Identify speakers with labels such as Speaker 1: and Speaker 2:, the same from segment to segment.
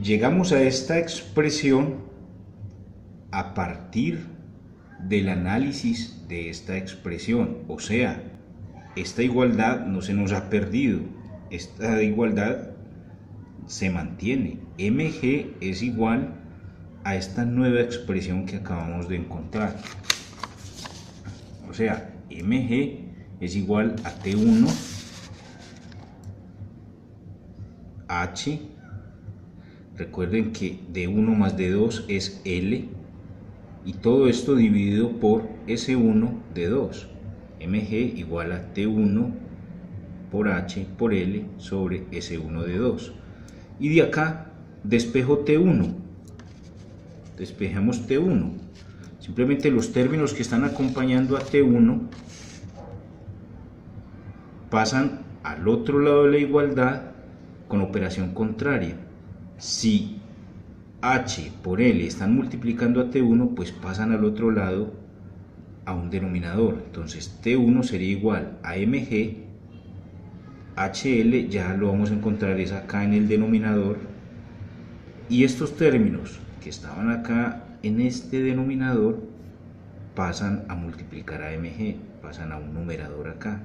Speaker 1: Llegamos a esta expresión a partir del análisis de esta expresión, o sea, esta igualdad no se nos ha perdido, esta igualdad se mantiene. mg es igual a esta nueva expresión que acabamos de encontrar, o sea, mg es igual a t1 h. Recuerden que d1 más d2 es L, y todo esto dividido por S1 de 2. mg igual a T1 por H por L sobre S1 de 2. Y de acá despejo T1. Despejamos T1. Simplemente los términos que están acompañando a T1 pasan al otro lado de la igualdad con operación contraria. Si H por L están multiplicando a T1, pues pasan al otro lado a un denominador. Entonces T1 sería igual a mg, HL ya lo vamos a encontrar es acá en el denominador, y estos términos que estaban acá en este denominador pasan a multiplicar a mg, pasan a un numerador acá,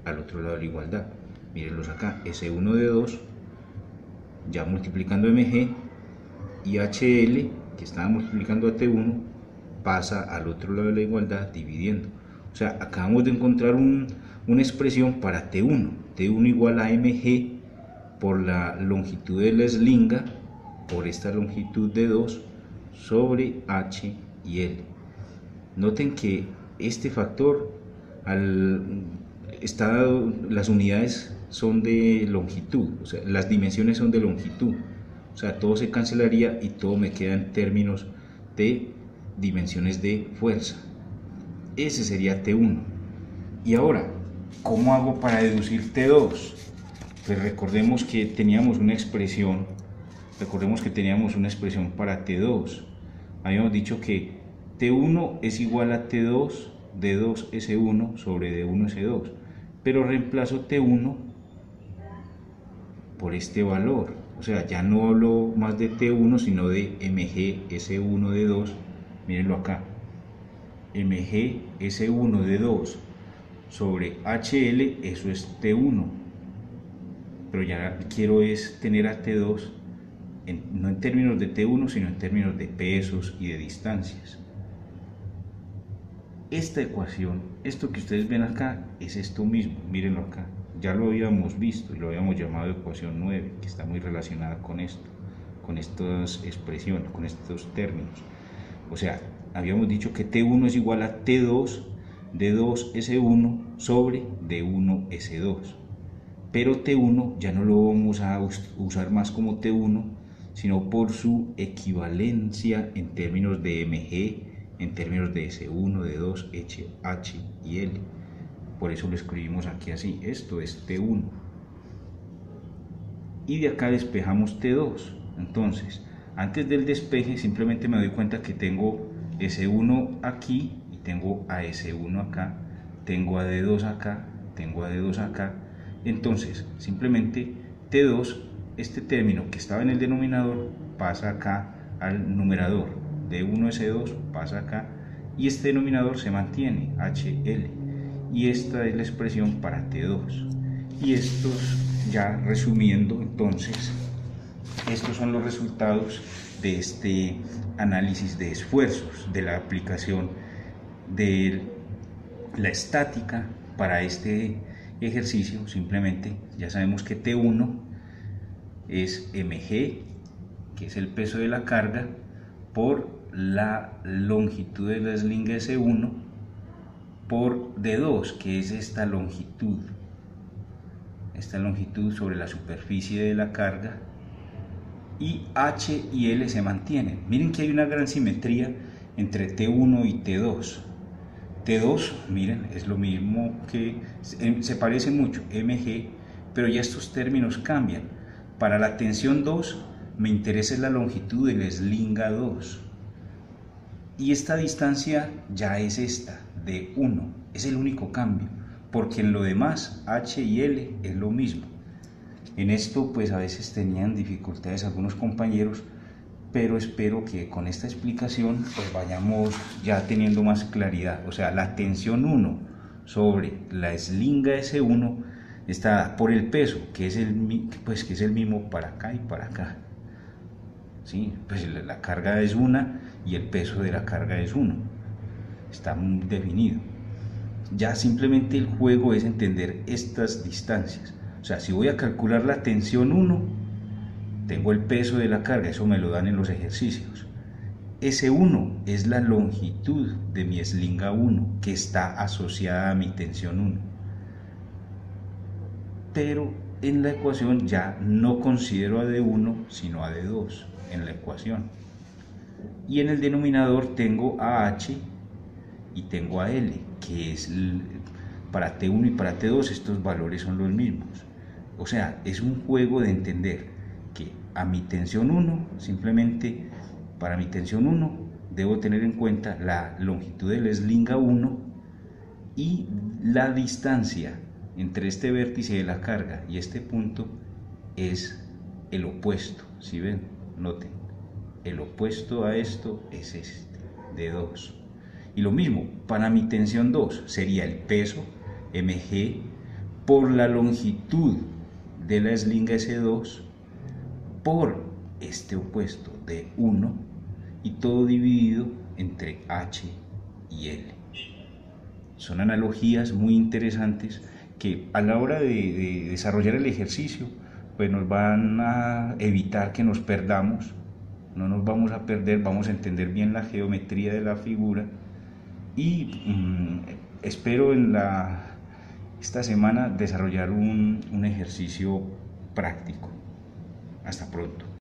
Speaker 1: al otro lado de la igualdad. Mírenlos acá, S1 de 2, ya multiplicando mg, y HL, que estaba multiplicando a T1, pasa al otro lado de la igualdad dividiendo. O sea, acabamos de encontrar una expresión para T1. T1 igual a mg por la longitud de la eslinga, por esta longitud de 2, sobre H y L. Noten que este factor, las unidades son de longitud, o sea, las dimensiones son de longitud. O sea, todo se cancelaría y todo me queda en términos de dimensiones de fuerza. Ese sería T1. Y ahora, ¿cómo hago para deducir T2? Pues recordemos que teníamos una expresión para T2. Habíamos dicho que T1 es igual a T2 D2S1 sobre D1S2. Pero reemplazo T1 por este valor. O sea, ya no hablo más de T1, sino de mg S1 de 2. Mírenlo acá. mg S1 de 2 sobre HL, eso es T1. Pero ya quiero es tener a T2 no en términos de T1, sino en términos de pesos y de distancias. Esta ecuación, esto que ustedes ven acá, es esto mismo. Mírenlo acá. Ya lo habíamos visto y lo habíamos llamado ecuación 9, que está muy relacionada con esto, con estas expresiones, con estos términos. O sea, habíamos dicho que T1 es igual a T2 D2S1 sobre D1S2. Pero T1 ya no lo vamos a usar más como T1, sino por su equivalencia en términos de mg, en términos de S1, D2, H y L. Por eso lo escribimos aquí así, esto es T1. Y de acá despejamos T2. Entonces, antes del despeje simplemente me doy cuenta que tengo S1 aquí y tengo a S1 acá, tengo a D2 acá, tengo a D2 acá. Entonces, simplemente T2, este término que estaba en el denominador, pasa acá al numerador. D1S2 pasa acá y este denominador se mantiene, HL. Y esta es la expresión para T2. Y estos, ya resumiendo, entonces, estos son los resultados de este análisis de esfuerzos, de la aplicación de la estática para este ejercicio. Simplemente ya sabemos que T1 es mg, que es el peso de la carga, por la longitud de la eslinga S1, por D2, que es esta longitud sobre la superficie de la carga, y H y L se mantienen. Miren que hay una gran simetría entre T1 y T2. T2, miren, es lo mismo, que se parece mucho, mg, pero ya estos términos cambian. Para la tensión 2 me interesa la longitud de la eslinga 2, y esta distancia ya es esta, de 1, es el único cambio, porque en lo demás H y L es lo mismo. En esto pues a veces tenían dificultades algunos compañeros, pero espero que con esta explicación pues vayamos ya teniendo más claridad. O sea, la tensión 1 sobre la eslinga S1 está por el peso, que es el mismo para acá y para acá. ¿Sí? Pues la carga es una y el peso de la carga es 1. Está muy definido. Ya simplemente el juego es entender estas distancias. O sea, si voy a calcular la tensión 1, tengo el peso de la carga, eso me lo dan en los ejercicios. S1 es la longitud de mi eslinga 1 que está asociada a mi tensión 1. Pero en la ecuación ya no considero a D1 sino a D2 en la ecuación. Y en el denominador tengo a H y tengo a L, que es para T1 y para T2 estos valores son los mismos. O sea, es un juego de entender que a mi tensión 1, simplemente para mi tensión 1, debo tener en cuenta la longitud de la eslinga 1 y la distancia entre este vértice de la carga y este punto es el opuesto. ¿Sí ven? Noten, el opuesto a esto es este, de 2. Y lo mismo, para mi tensión 2 sería el peso, mg, por la longitud de la eslinga S2 por este opuesto de 1 y todo dividido entre H y L. Son analogías muy interesantes que a la hora de desarrollar el ejercicio pues nos van a evitar que nos perdamos. No nos vamos a perder, vamos a entender bien la geometría de la figura y espero esta semana desarrollar un ejercicio práctico. Hasta pronto.